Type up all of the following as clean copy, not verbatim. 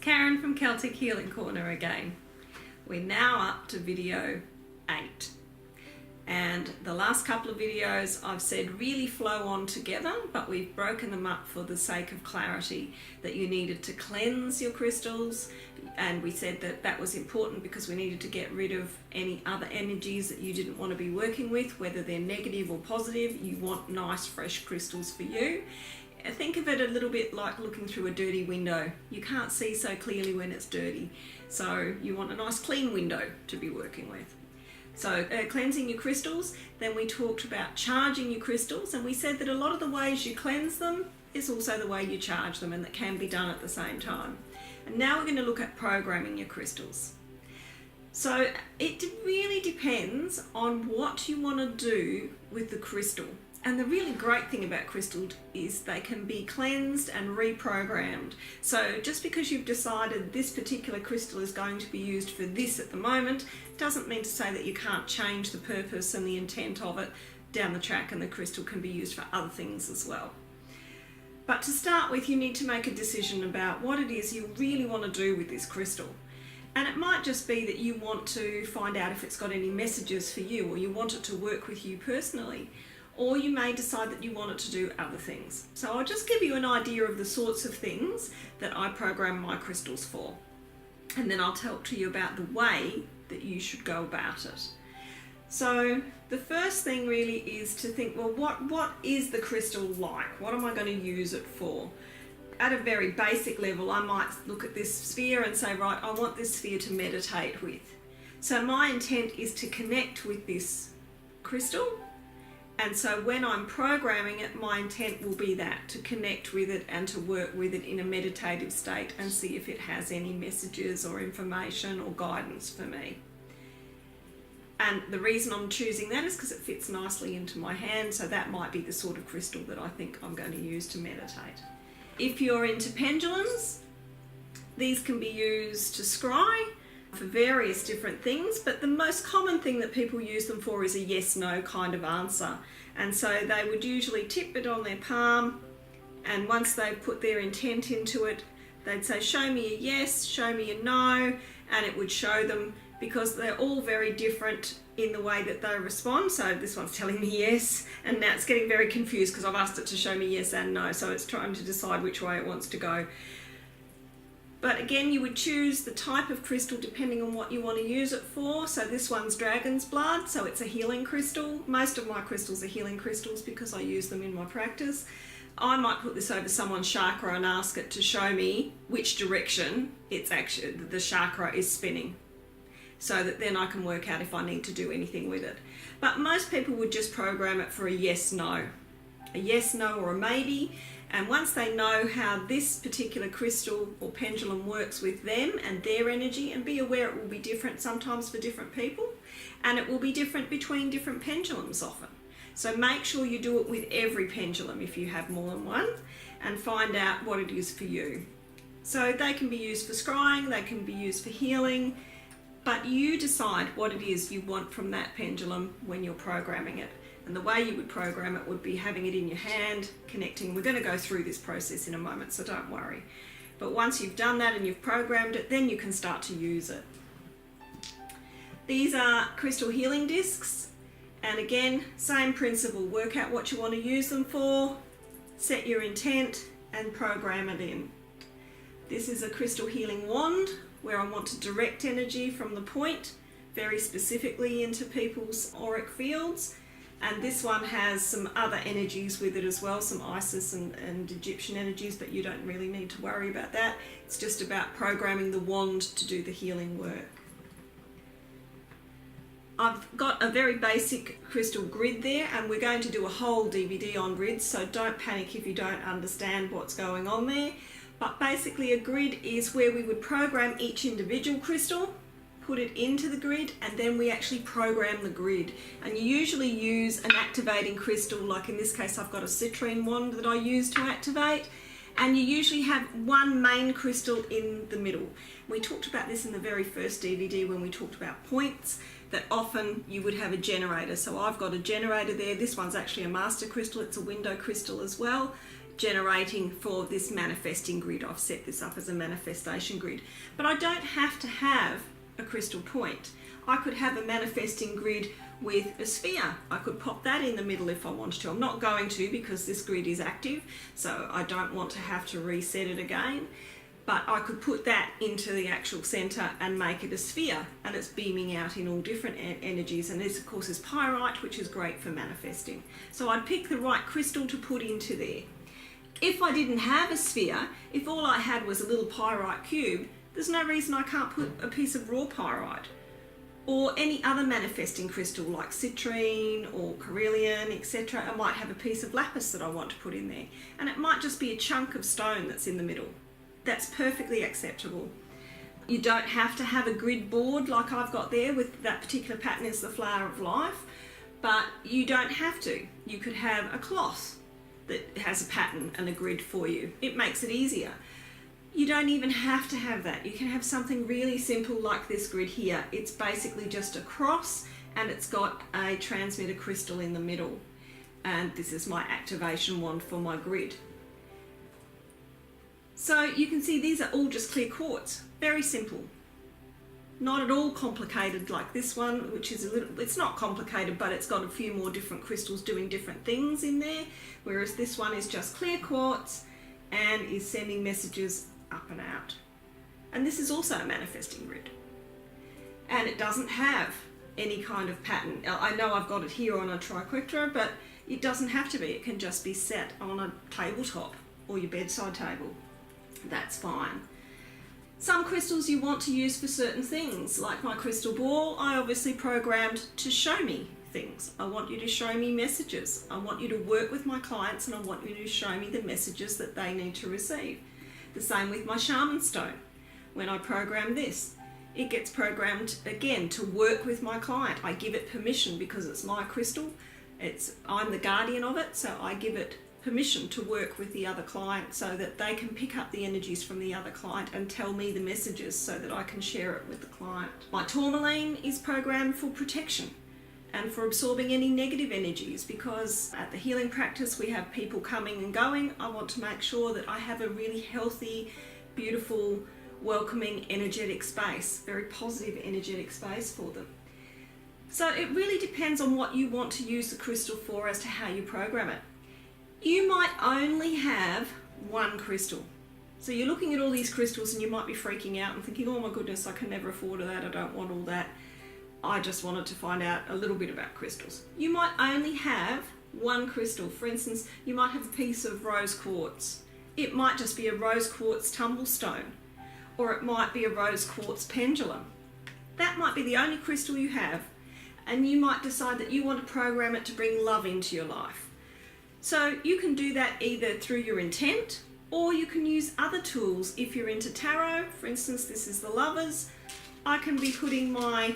Karen from Celtic Healing Corner again. We're now up to video 8. And the last couple of videos I've said really flow on together, but we've broken them up for the sake of clarity, that you needed to cleanse your crystals, and we said that that was important because we needed to get rid of any other energies that you didn't want to be working with, whether they're negative or positive. You want nice fresh crystals for you. Think of it a little bit like looking through a dirty window. You can't see so clearly when it's dirty, so you want a nice clean window to be working with. So cleansing your crystals, then we talked about charging your crystals, and we said that a lot of the ways you cleanse them is also the way you charge them, and that can be done at the same time. And now we're going to look at programming your crystals. So it really depends on what you want to do with the crystal. And the really great thing about crystals is they can be cleansed and reprogrammed. So just because you've decided this particular crystal is going to be used for this at the moment, doesn't mean to say that you can't change the purpose and the intent of it down the track, and the crystal can be used for other things as well. But to start with, you need to make a decision about what it is you really want to do with this crystal. And it might just be that you want to find out if it's got any messages for you, or you want it to work with you personally. Or you may decide that you want it to do other things. So I'll just give you an idea of the sorts of things that I program my crystals for. And then I'll talk to you about the way that you should go about it. So the first thing really is to think, well, what is the crystal like? What am I going to use it for? At a very basic level, I might look at this sphere and say, right, I want this sphere to meditate with. So my intent is to connect with this crystal. And so when I'm programming it, my intent will be that, to connect with it and to work with it in a meditative state and see if it has any messages or information or guidance for me. And the reason I'm choosing that is because it fits nicely into my hand, so that might be the sort of crystal that I think I'm going to use to meditate. If you're into pendulums, these can be used to scry for various different things, but the most common thing that people use them for is a yes/no kind of answer. And so they would usually tip it on their palm, and once they've put their intent into it, they'd say, show me a yes, show me a no, and it would show them, because they're all very different in the way that they respond. So this one's telling me yes, and now it's getting very confused because I've asked it to show me yes and no, so it's trying to decide which way it wants to go. But again, you would choose the type of crystal depending on what you want to use it for. So this one's dragon's blood, so it's a healing crystal. Most of my crystals are healing crystals because I use them in my practice. I might put this over someone's chakra and ask it to show me which direction it's actually, the chakra is spinning, so that then I can work out if I need to do anything with it. But most people would just program it for a yes/no. A yes, no, or a maybe. And once they know how this particular crystal or pendulum works with them and their energy, and be aware it will be different sometimes for different people, and it will be different between different pendulums often. So make sure you do it with every pendulum if you have more than one, and find out what it is for you. So they can be used for scrying, they can be used for healing, but you decide what it is you want from that pendulum when you're programming it. And the way you would program it would be having it in your hand, connecting. We're going to go through this process in a moment, so don't worry. But once you've done that and you've programmed it, then you can start to use it. These are crystal healing discs. And again, same principle. Work out what you want to use them for, set your intent, and program it in. This is a crystal healing wand, where I want to direct energy from the point very specifically into people's auric fields. And this one has some other energies with it as well, some Isis and Egyptian energies, but you don't really need to worry about that. It's just about programming the wand to do the healing work. I've got a very basic crystal grid there, and we're going to do a whole DVD on grids, so don't panic if you don't understand what's going on there. But basically a grid is where we would program each individual crystal, put it into the grid, and then we actually program the grid. And you usually use an activating crystal, like in this case I've got a citrine wand that I use to activate, and you usually have one main crystal in the middle. We talked about this in the very first DVD when we talked about points, that often you would have a generator. So I've got a generator there. This one's actually a master crystal, it's a window crystal as well. generating for this manifesting grid. I've set this up as a manifestation grid, but I don't have to have a crystal point. I could have a manifesting grid with a sphere. I could pop that in the middle if I wanted to. I'm not going to, because this grid is active, so I don't want to have to reset it again. But I could put that into the actual center and make it a sphere, and it's beaming out in all different energies. And this, of course, is pyrite, which is great for manifesting. So I'd pick the right crystal to put into there. If I didn't have a sphere, if all I had was a little pyrite cube, there's no reason I can't put a piece of raw pyrite or any other manifesting crystal like citrine or carnelian, etc. I might have a piece of lapis that I want to put in there, and it might just be a chunk of stone that's in the middle. That's perfectly acceptable. You don't have to have a grid board like I've got there with that particular pattern is the flower of life, but you don't have to. You could have a cloth that has a pattern and a grid for you. It makes it easier. You don't even have to have that. You can have something really simple like this grid here. It's basically just a cross, and it's got a transmitter crystal in the middle. And this is my activation wand for my grid. So you can see these are all just clear quartz. Very simple. Not at all complicated like this one, which is it's not complicated, but it's got a few more different crystals doing different things in there. Whereas this one is just clear quartz and is sending messages up and out. And this is also a manifesting grid. And it doesn't have any kind of pattern. I know I've got it here on a triquetra, but it doesn't have to be. It can just be set on a tabletop or your bedside table. That's fine. Some crystals you want to use for certain things, like my crystal ball, I obviously programmed to show me things. I want you to show me messages. I want you to work with my clients, and I want you to show me the messages that they need to receive. The same with my shaman stone. When I program this, it gets programmed again to work with my client. I give it permission because it's my crystal. I'm the guardian of it, so I give it permission to work with the other client so that they can pick up the energies from the other client and tell me the messages so that I can share it with the client. My tourmaline is programmed for protection and for absorbing any negative energies, because at the healing practice we have people coming and going. I want to make sure that I have a really healthy, beautiful, welcoming, energetic space, very positive energetic space for them. So it really depends on what you want to use the crystal for as to how you program it. You might only have one crystal. So you're looking at all these crystals and you might be freaking out and thinking, oh my goodness, I can never afford that, I don't want all that. I just wanted to find out a little bit about crystals. You might only have one crystal. For instance, you might have a piece of rose quartz. It might just be a rose quartz tumblestone, or it might be a rose quartz pendulum. That might be the only crystal you have, and you might decide that you want to program it to bring love into your life. So you can do that either through your intent, or you can use other tools. If you're into tarot, for instance, this is the Lovers. I can be putting my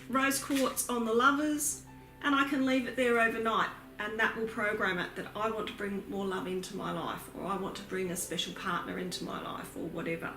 rose quartz on the Lovers, and I can leave it there overnight, and that will program it that I want to bring more love into my life, or I want to bring a special partner into my life, or whatever.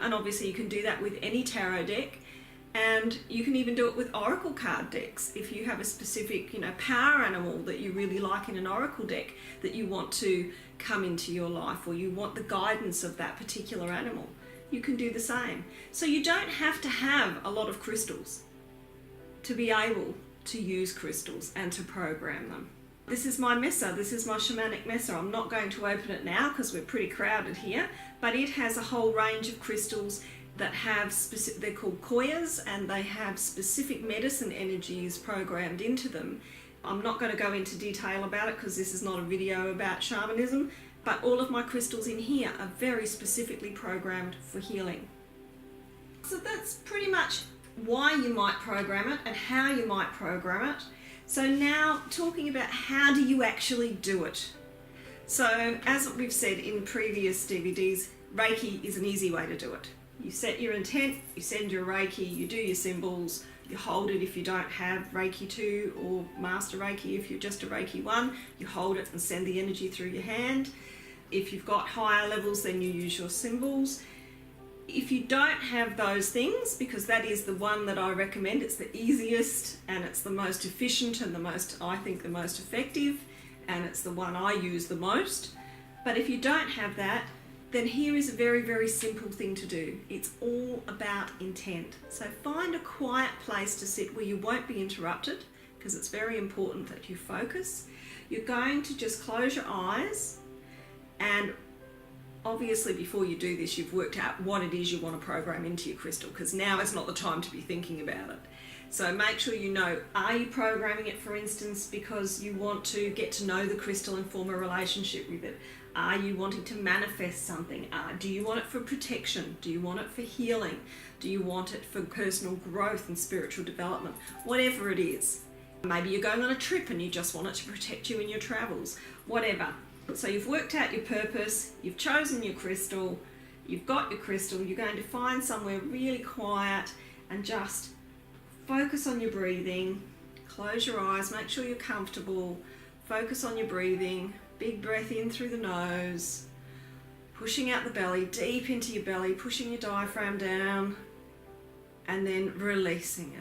And obviously you can do that with any tarot deck. And you can even do it with oracle card decks. If you have a specific, power animal that you really like in an oracle deck that you want to come into your life, or you want the guidance of that particular animal, you can do the same. So you don't have to have a lot of crystals to be able to use crystals and to program them. This is my messer. This is my shamanic messer. I'm not going to open it now because we're pretty crowded here, but it has a whole range of crystals that have they're called koyas, and they have specific medicine energies programmed into them. I'm not going to go into detail about it because this is not a video about shamanism, but all of my crystals in here are very specifically programmed for healing. So that's pretty much why you might program it and how you might program it. So now talking about how do you actually do it. So as we've said in previous DVDs, Reiki is an easy way to do it. You set your intent, you send your Reiki, you do your symbols, you hold it if you don't have Reiki 2 or Master Reiki. If you're just a Reiki 1, you hold it and send the energy through your hand. If you've got higher levels, then you use your symbols. If you don't have those things, because that is the one that I recommend, it's the easiest and it's the most efficient and I think the most effective, and it's the one I use the most. But if you don't have that, then here is a very, very simple thing to do. It's all about intent. So find a quiet place to sit where you won't be interrupted, because it's very important that you focus. You're going to just close your eyes, and obviously before you do this, you've worked out what it is you want to program into your crystal, because now is not the time to be thinking about it. So make sure you know, are you programming it, for instance, because you want to get to know the crystal and form a relationship with it? Are you wanting to manifest something? Do you want it for protection? Do you want it for healing? Do you want it for personal growth and spiritual development? Whatever it is. Maybe you're going on a trip and you just want it to protect you in your travels. Whatever. So you've worked out your purpose, you've chosen your crystal, you've got your crystal, you're going to find somewhere really quiet and just focus on your breathing. Close your eyes, make sure you're comfortable, focus on your breathing. Big breath in through the nose, pushing out the belly, deep into your belly, pushing your diaphragm down, and then releasing it.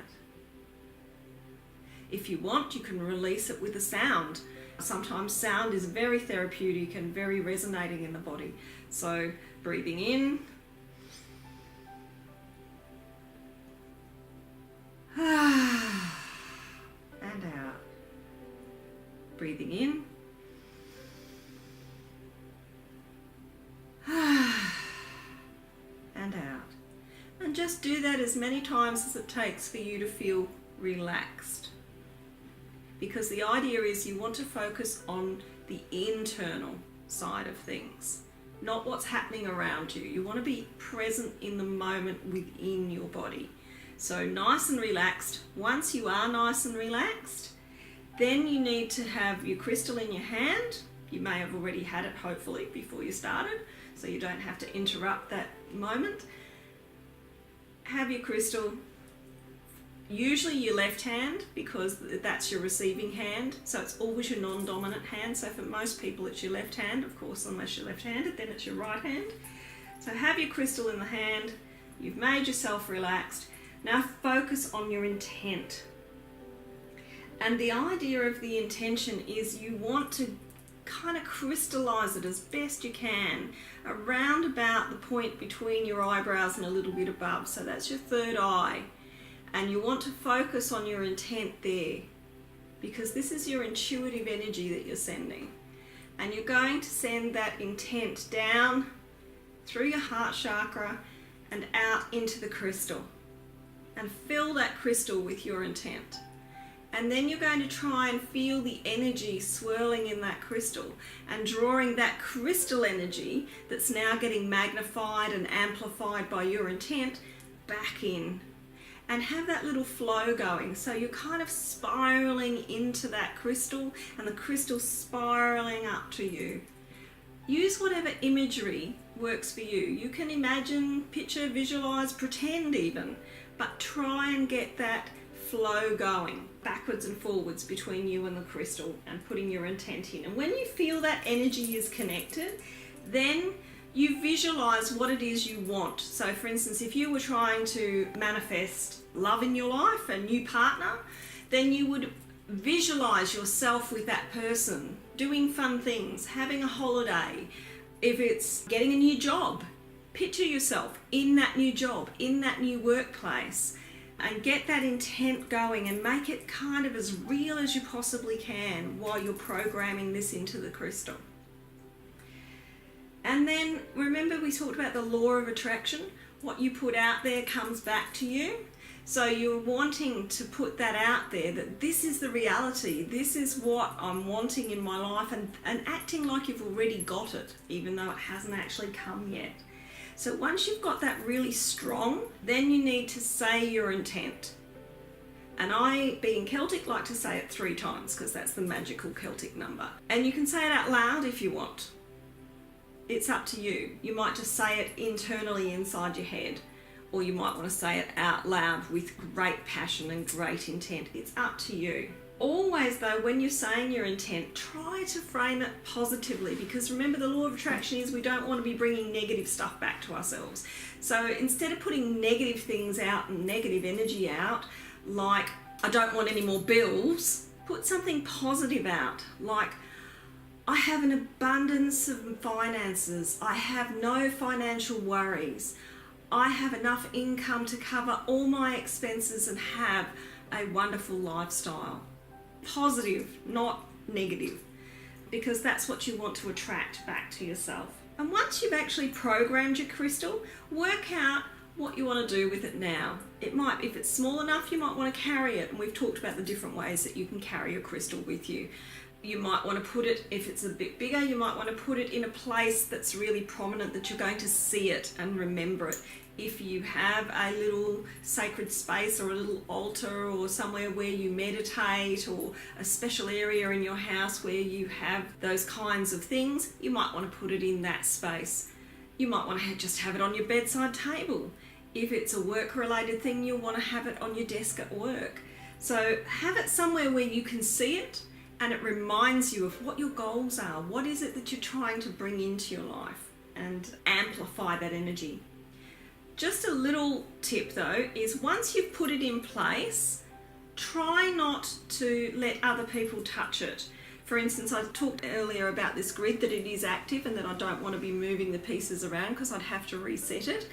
If you want, you can release it with a sound. Sometimes sound is very therapeutic and very resonating in the body. So breathing in, and out. Breathing in, and out. And just do that as many times as it takes for you to feel relaxed. Because the idea is you want to focus on the internal side of things, not what's happening around you. You want to be present in the moment within your body. So nice and relaxed. Once you are nice and relaxed, then you need to have your crystal in your hand. You may have already had it, hopefully, before you started, so you don't have to interrupt that moment. Have your crystal, usually your left hand, because that's your receiving hand, so it's always your non-dominant hand. So for most people it's your left hand, of course, unless you're left-handed, then it's your right hand. So have your crystal in the hand, you've made yourself relaxed. Now focus on your intent. And the idea of the intention is you want to kind of crystallize it as best you can around about the point between your eyebrows and a little bit above. So that's your third eye. And you want to focus on your intent there, because this is your intuitive energy that you're sending. And you're going to send that intent down through your heart chakra and out into the crystal. And fill that crystal with your intent. And then you're going to try and feel the energy swirling in that crystal and drawing that crystal energy that's now getting magnified and amplified by your intent back in. And have that little flow going. So you're kind of spiraling into that crystal and the crystal spiraling up to you. Use whatever imagery works for you. You can imagine, picture, visualize, pretend even, but try and get that flow going backwards and forwards between you and the crystal and putting your intent in. And when you feel that energy is connected, then you visualize what it is you want. So for instance, if you were trying to manifest love in your life, a new partner, then you would visualize yourself with that person, doing fun things, having a holiday. If it's getting a new job, picture yourself in that new job, in that new workplace, and get that intent going and make it kind of as real as you possibly can while you're programming this into the crystal. And then remember, we talked about the law of attraction. What you put out there comes back to you. So you're wanting to put that out there, that this is the reality, this is what I'm wanting in my life, and acting like you've already got it, even though it hasn't actually come yet. So once you've got that really strong, then you need to say your intent. And I, being Celtic, like to say it 3 times, because that's the magical Celtic number. And you can say it out loud if you want. It's up to you. You might just say it internally inside your head, or you might want to say it out loud with great passion and great intent. It's up to you. Always though, when you're saying your intent, try to frame it positively, because remember, the law of attraction is we don't want to be bringing negative stuff back to ourselves. So instead of putting negative things out and negative energy out, like I don't want any more bills, put something positive out, like I have an abundance of finances. I have no financial worries. I have enough income to cover all my expenses and have a wonderful lifestyle. Positive, not negative, because that's what you want to attract back to yourself. And once you've actually programmed your crystal, work out what you want to do with it now. It might, if it's small enough, you might want to carry it, and we've talked about the different ways that you can carry your crystal with you. You might want to put it, if it's a bit bigger, you might want to put it in a place that's really prominent, that you're going to see it and remember it. If you have a little sacred space or a little altar or somewhere where you meditate, or a special area in your house where you have those kinds of things, you might want to put it in that space. You might want to just have it on your bedside table. If it's a work-related thing, you'll want to have it on your desk at work. So have it somewhere where you can see it and it reminds you of what your goals are. What is it that you're trying to bring into your life, and amplify that energy. Just a little tip though is, once you've put it in place, try not to let other people touch it. For instance, I talked earlier about this grid, that it is active and that I don't want to be moving the pieces around because I'd have to reset it.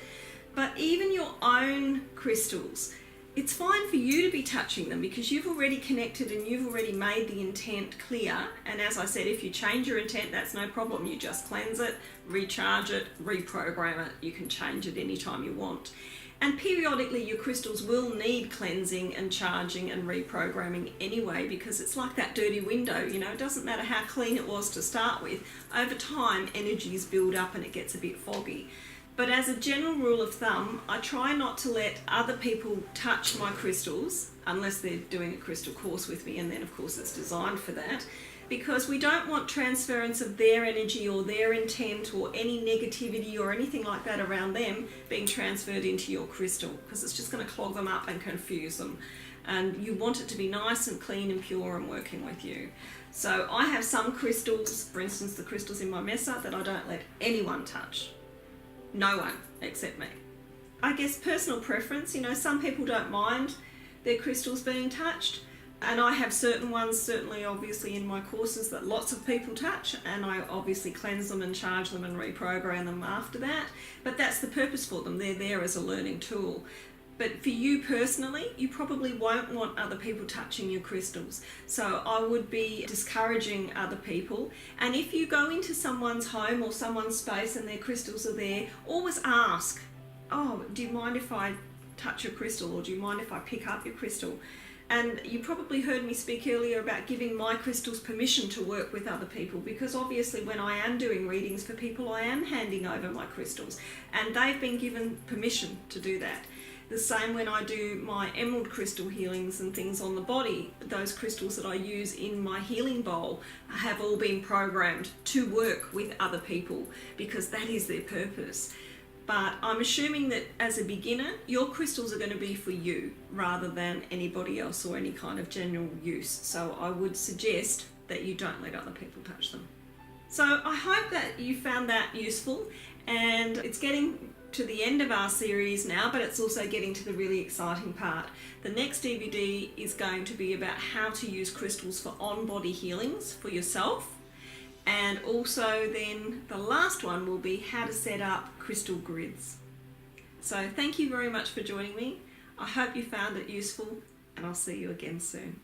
But even your own crystals, it's fine for you to be touching them because you've already connected and you've already made the intent clear. And as I said, if you change your intent, that's no problem. You just cleanse it, recharge it, reprogram it. You can change it anytime you want. And periodically your crystals will need cleansing and charging and reprogramming anyway, because it's like that dirty window, you know, it doesn't matter how clean it was to start with. Over time, energies build up and it gets a bit foggy. But as a general rule of thumb, I try not to let other people touch my crystals unless they're doing a crystal course with me, and then of course it's designed for that, because we don't want transference of their energy or their intent or any negativity or anything like that around them being transferred into your crystal, because it's just going to clog them up and confuse them. And you want it to be nice and clean and pure and working with you. So I have some crystals, for instance the crystals in my mesa, that I don't let anyone touch. No one except me. I guess personal preference, you know, some people don't mind their crystals being touched, and I have certain ones, certainly obviously in my courses, that lots of people touch, and I obviously cleanse them and charge them and reprogram them after that. But that's the purpose for them. They're there as a learning tool. But for you personally, you probably won't want other people touching your crystals. So I would be discouraging other people. And if you go into someone's home or someone's space and their crystals are there, always ask, oh, do you mind if I touch your crystal, or do you mind if I pick up your crystal? And you probably heard me speak earlier about giving my crystals permission to work with other people, because obviously when I am doing readings for people, I am handing over my crystals, and they've been given permission to do that. The same when I do my emerald crystal healings and things on the body. Those crystals that I use in my healing bowl have all been programmed to work with other people, because that is their purpose. But I'm assuming that as a beginner, your crystals are going to be for you rather than anybody else or any kind of general use. So I would suggest that you don't let other people touch them. So I hope that you found that useful, and it's getting to the end of our series now, but it's also getting to the really exciting part. The next DVD is going to be about how to use crystals for on-body healings for yourself. And also then the last one will be how to set up crystal grids. So thank you very much for joining me. I hope you found it useful, and I'll see you again soon.